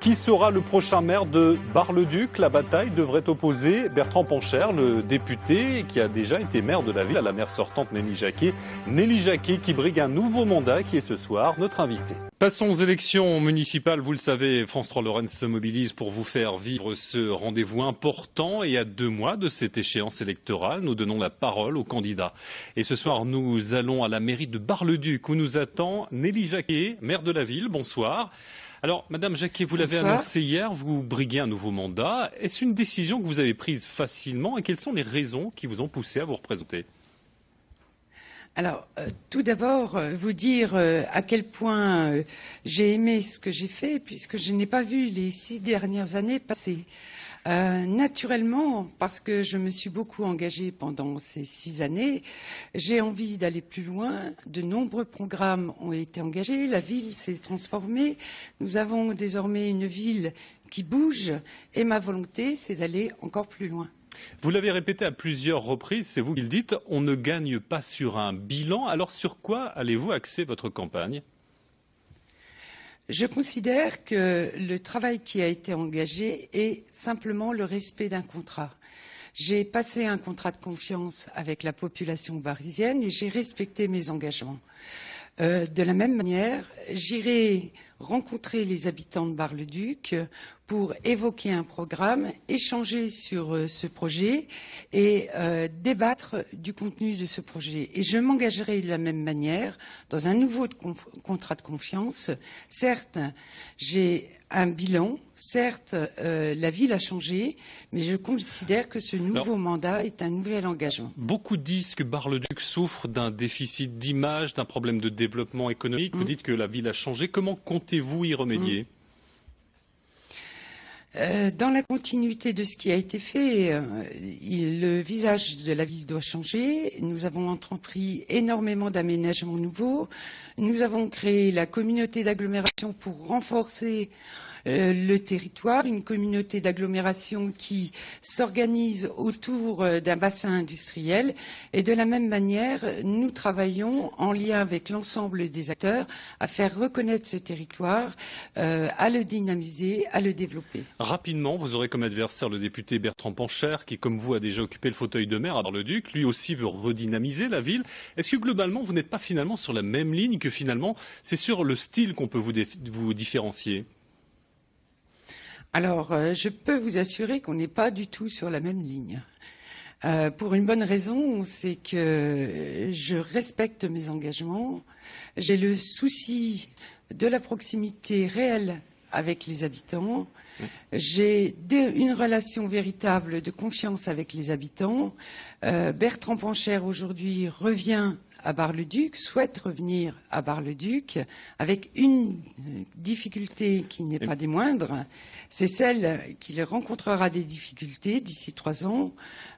Qui sera le prochain maire de Bar-le-Duc? La bataille devrait opposer Bertrand Pancher, le député qui a déjà été maire de la ville, à la maire sortante Nelly Jacquet. Nelly Jacquet qui brigue un nouveau mandat, qui est ce soir notre invité. Passons aux élections municipales. Vous le savez, France 3 Lorraine se mobilise pour vous faire vivre ce rendez-vous important. Et à 2 mois de cette échéance électorale, nous donnons la parole aux candidats. Et ce soir, nous allons à la mairie de Bar-le-Duc où nous attend Nelly Jacquet, maire de la ville. Bonsoir. Alors, Madame Jacquet, vous l'avez annoncé hier, vous briguez un nouveau mandat. Est-ce une décision que vous avez prise facilement et quelles sont les raisons qui vous ont poussé à vous représenter? Alors, tout d'abord, vous dire à quel point j'ai aimé ce que j'ai fait, puisque je n'ai pas vu les 6 dernières années passer. Naturellement, parce que je me suis beaucoup engagée pendant ces 6 années, j'ai envie d'aller plus loin. De nombreux programmes ont été engagés, la ville s'est transformée. Nous avons désormais une ville qui bouge et ma volonté, c'est d'aller encore plus loin. Vous l'avez répété à plusieurs reprises, c'est vous qui le dites, on ne gagne pas sur un bilan. Alors sur quoi allez-vous axer votre campagne ? Je considère que le travail qui a été engagé est simplement le respect d'un contrat. J'ai passé un contrat de confiance avec la population parisienne et j'ai respecté mes engagements. De la même manière, j'irai rencontrer les habitants de Bar-le-Duc pour évoquer un programme, échanger sur ce projet et débattre du contenu de ce projet. Et je m'engagerai de la même manière dans un nouveau contrat de confiance. Certes, j'ai un bilan, certes, la ville a changé, mais je considère que ce nouveau mandat est un nouvel engagement. Beaucoup disent que Bar-le-Duc souffre d'un déficit d'image, d'un problème de développement économique. Vous dites que la ville a changé. Comment comptez-vous y remédier ? Dans la continuité de ce qui a été fait, le visage de la ville doit changer. Nous avons entrepris énormément d'aménagements nouveaux. Nous avons créé la communauté d'agglomération pour renforcer le territoire, une communauté d'agglomération qui s'organise autour d'un bassin industriel. Et de la même manière, nous travaillons en lien avec l'ensemble des acteurs à faire reconnaître ce territoire, à le dynamiser, à le développer. Rapidement, vous aurez comme adversaire le député Bertrand Pancher, qui, comme vous, a déjà occupé le fauteuil de maire à Bar-le-Duc. Lui aussi veut redynamiser la ville. Est-ce que globalement, vous n'êtes pas finalement sur la même ligne, que finalement, c'est sur le style qu'on peut vous différencier ? Alors, je peux vous assurer qu'on n'est pas du tout sur la même ligne. Pour une bonne raison, c'est que je respecte mes engagements. J'ai le souci de la proximité réelle avec les habitants. J'ai une relation véritable de confiance avec les habitants. Bertrand Pancher, aujourd'hui, revient à Bar-le-Duc, souhaite revenir à Bar-le-Duc, avec une difficulté qui n'est pas des moindres, c'est celle qu'il rencontrera des difficultés d'ici 3 ans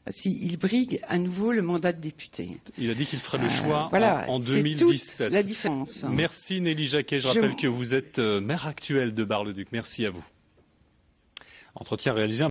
s'il brigue à nouveau le mandat de député. Il a dit qu'il ferait le choix en 2017. C'est toute la différence. Merci Nelly Jacquet. Je rappelle que vous êtes maire actuelle de Bar-le-Duc. Merci à vous. Entretien réalisé